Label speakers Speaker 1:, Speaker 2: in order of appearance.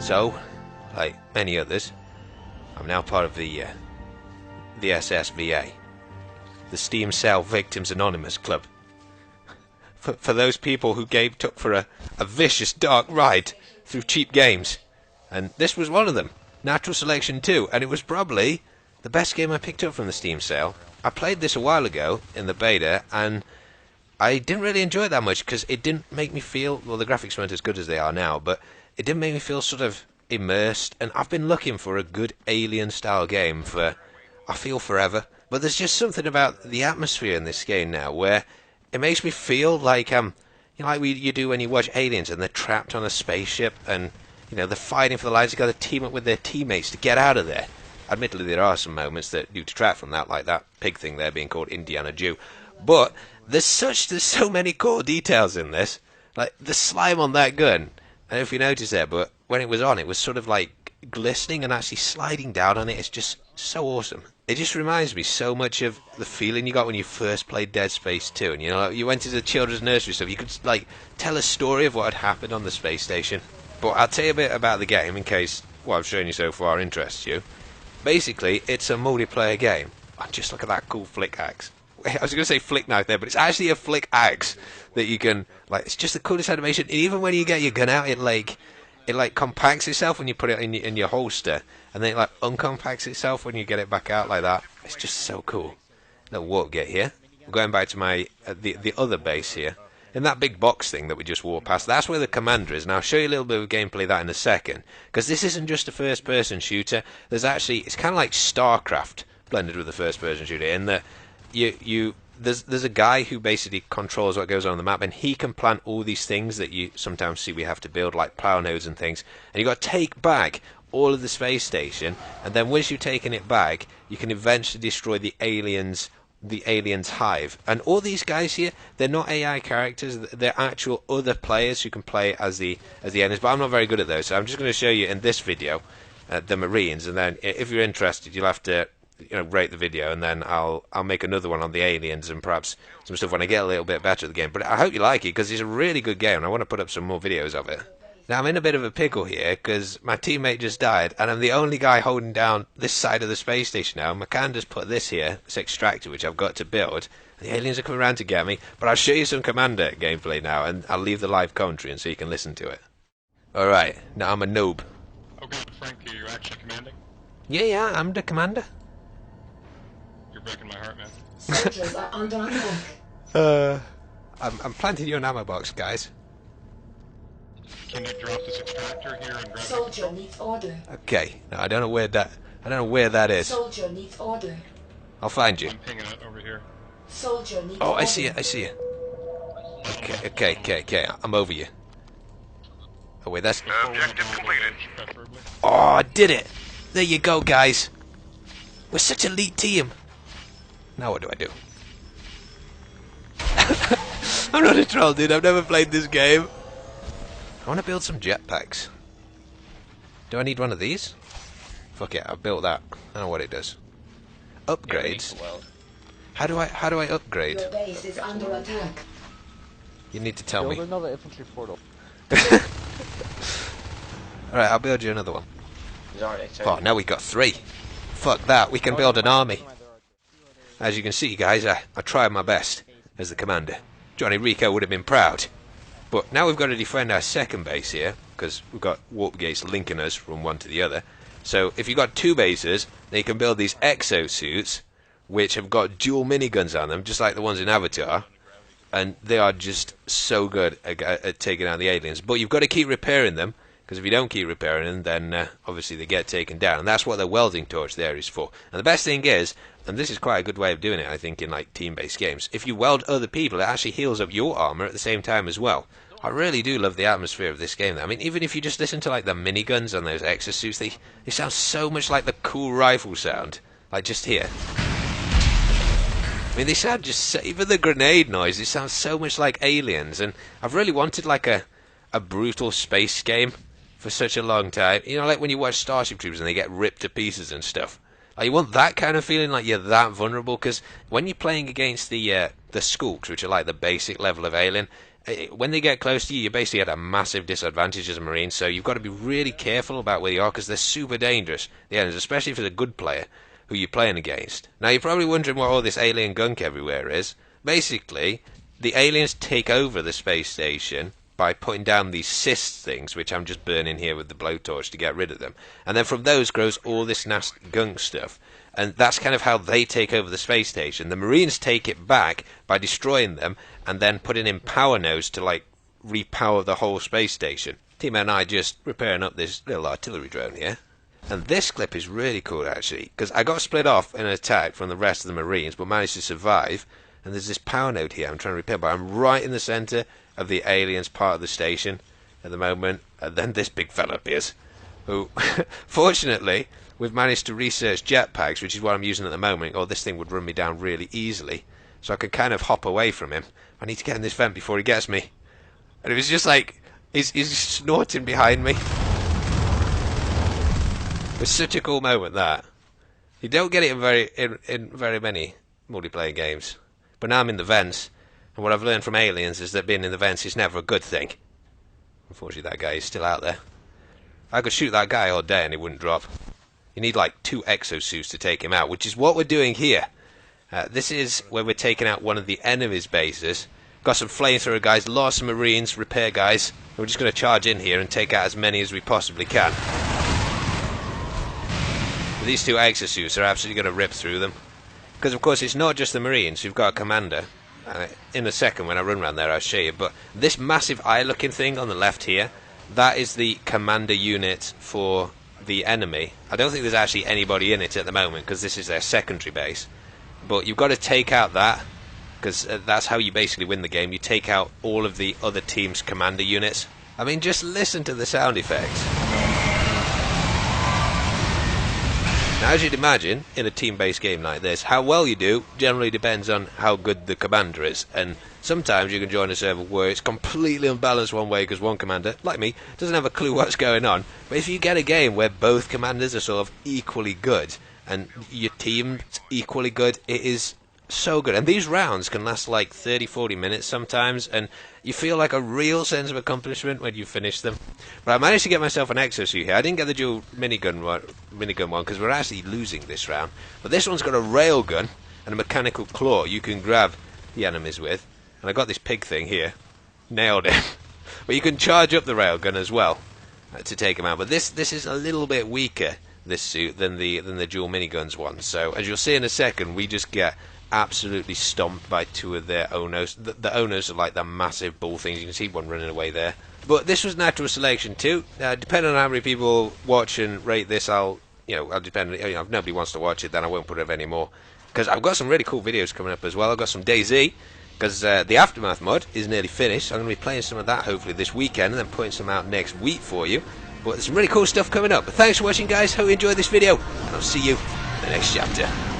Speaker 1: So, like many others, I'm now part of the SSVA, the Steam Sale Victims Anonymous Club. For those people who took for a vicious dark ride through cheap games. And this was one of them, Natural Selection 2, and it was probably the best game I picked up from the Steam sale. I played this a while ago in the beta, and I didn't really enjoy it that much because it didn't make me feel, well, the graphics weren't as good as they are now, but it didn't make me feel sort of immersed, and I've been looking for a good Alien-style game for, I feel, forever. But there's just something about the atmosphere in this game now where it makes me feel like, you know, like you do when you watch Aliens and they're trapped on a spaceship and, you know, they're fighting for their lives. They've got to team up with their teammates to get out of there. Admittedly, there are some moments that do detract from that, like that pig thing there being called Indiana Jew. But there's so many cool details in this. Like the slime on that gun. I don't know if you noticed that, but when it was on, it was sort of like glistening, and actually sliding down on it is just so awesome. It just reminds me so much of the feeling you got when you first played Dead Space 2, and you know, you went to the children's nursery stuff. You could like tell a story of what had happened on the space station. But I'll tell you a bit about the game in case what I've shown you so far interests you. Basically, it's a multiplayer game. Oh, just look at that cool flick axe. I was going to say flick knife there, but it's actually a flick axe that you can, like, it's just the coolest animation. And even when you get your gun out, it compacts itself when you put it in your holster, and then it like uncompacts itself when you get it back out like that. It's just so cool. Little warp gate here. We're going back to my the other base here. In that big box thing that we just walked past, that's where the commander is. Now I'll show you a little bit of gameplay of that in a second, because this isn't just a first-person shooter. There's actually, it's kind of like StarCraft blended with a first-person shooter, in that there's a guy who basically controls what goes on the map, and he can plant all these things that you sometimes see we have to build, like plow nodes and things, and you've got to take back all of the space station, and then once you've taken it back, you can eventually destroy the aliens hive. And all these guys here, they're not AI characters, they're actual other players who can play as the enemies, but I'm not very good at those, so I'm just going to show you in this video the Marines, and then if you're interested, you'll have to, you know, rate the video, and then I'll make another one on the aliens and perhaps some stuff when I get a little bit better at the game. But I hope you like it, because it's a really good game, and I want to put up some more videos of it. Now I'm in a bit of a pickle here, because my teammate just died, and I'm the only guy holding down this side of the space station now. Makanda's put this here, this extractor, which I've got to build. The aliens are coming around to get me, but I'll show you some Commander gameplay now, and I'll leave the live commentary and so you can listen to it. Alright, now I'm a noob.
Speaker 2: Okay, Frank, are you actually commanding?
Speaker 1: Yeah, I'm the commander.
Speaker 2: You're breaking my heart, man.
Speaker 3: Soldiers are under attack.
Speaker 1: I'm planting you an ammo box, guys.
Speaker 2: Can you drop this extractor here and grab it?
Speaker 3: Soldier needs order.
Speaker 1: Okay, now I don't know where that is.
Speaker 3: Soldier needs order.
Speaker 1: I'll find you.
Speaker 2: I'm pinging it over here.
Speaker 3: Soldier needs
Speaker 1: Oh,
Speaker 3: order.
Speaker 1: I see it. Okay, I'm over you. Oh wait, that's...
Speaker 2: Objective completed. Preferably.
Speaker 1: Oh, I did it! There you go, guys. We're such an elite team. Now what do I do? I'm not a troll, dude. I've never played this game. I want to build some jetpacks. Do I need one of these? Fuck it, I built that. I don't know what it does. Upgrades. How do I upgrade?
Speaker 3: Your base is under attack.
Speaker 1: You need to tell me.
Speaker 4: Build another infantry portal.
Speaker 1: Alright, I'll build you another one.
Speaker 5: Sorry.
Speaker 1: Oh, now we've got 3. Fuck that, we can build an army. As you can see, guys, I tried my best as the commander. Johnny RICO would have been proud. But now we've got to defend our second base here, because we've got warp gates linking us from one to the other. So if you've got 2 bases, then you can build these exosuits, which have got dual miniguns on them, just like the ones in Avatar. And they are just so good at taking out the aliens. But you've got to keep repairing them, because if you don't keep repairing them, then obviously they get taken down. And that's what the welding torch there is for. And the best thing is, and this is quite a good way of doing it, I think, in like team-based games, if you weld other people, it actually heals up your armor at the same time as well. I really do love the atmosphere of this game. I mean, even if you just listen to like the miniguns and those exosuits, they sound so much like the cool rifle sound. Like just here. I mean, they sound just, even the grenade noise, it sounds so much like Aliens. And I've really wanted like a brutal space game for such a long time. You know, like when you watch Starship Troopers and they get ripped to pieces and stuff. Like, you want that kind of feeling, like you're that vulnerable, because when you're playing against the Skulks, which are like the basic level of Alien, when they get close to you, you're basically at a massive disadvantage as a Marine, so you've got to be really careful about where you are, because they're super dangerous, the enemies, especially if it's a good player who you're playing against. Now, you're probably wondering what all this alien gunk everywhere is. Basically, the aliens take over the space station by putting down these cyst things, which I'm just burning here with the blowtorch to get rid of them. And then from those grows all this nasty gunk stuff. And that's kind of how they take over the space station. The Marines take it back by destroying them and then putting in power nodes to, like, repower the whole space station. Team and I just repairing up this little artillery drone here. And this clip is really cool, actually, because I got split off in an attack from the rest of the Marines, but managed to survive. And there's this power node here I'm trying to repair, but I'm right in the centre of the aliens part of the station at the moment. And then this big fella appears, who, fortunately, we've managed to research jetpacks, which is what I'm using at the moment, or this thing would run me down really easily. So I could kind of hop away from him. I need to get in this vent before he gets me. And it was just like, he's snorting behind me. It was such a cool moment, that. You don't get it in very many multiplayer games. But now I'm in the vents, and what I've learned from aliens is that being in the vents is never a good thing. Unfortunately, that guy is still out there. I could shoot that guy all day and he wouldn't drop. You need like 2 exosuits to take him out, which is what we're doing here. This is where we're taking out one of the enemy's bases. Got some flamethrower guys, lots of Marines, repair guys. We're just going to charge in here and take out as many as we possibly can. But these 2 exosuits are absolutely going to rip through them. Because of course it's not just the Marines, you've got a commander. In a second when I run around there I'll show you. But this massive eye looking thing on the left here, that is the commander unit for the enemy. I don't think there's actually anybody in it at the moment, because this is their secondary base. But you've got to take out that, because that's how you basically win the game. You take out all of the other team's commander units. I mean, just listen to the sound effects. Now, as you'd imagine, in a team-based game like this, how well you do generally depends on how good the commander is. And sometimes you can join a server where it's completely unbalanced one way because one commander, like me, doesn't have a clue what's going on. But if you get a game where both commanders are sort of equally good and your team's equally good, it is so good. And these rounds can last like 30-40 minutes sometimes, and you feel like a real sense of accomplishment when you finish them. But I managed to get myself an exosuit here. I didn't get the dual minigun one because we're actually losing this round. But this one's got a railgun and a mechanical claw you can grab the enemies with. And I got this pig thing here. Nailed it. But you can charge up the railgun as well to take them out. But this is a little bit weaker, this suit, than the dual miniguns one. So as you'll see in a second, we just get absolutely stomped by 2 of their owners. The owners are like the massive bull things. You can see one running away there. But this was natural selection too. Depending on how many people watch and rate this, I'll depend. If nobody wants to watch it, then I won't put it up anymore. Because I've got some really cool videos coming up as well. I've got some DayZ, because the Aftermath mod is nearly finished. I'm going to be playing some of that hopefully this weekend, and then putting some out next week for you. But there's some really cool stuff coming up. But thanks for watching, guys. Hope you enjoyed this video, and I'll see you in the next chapter.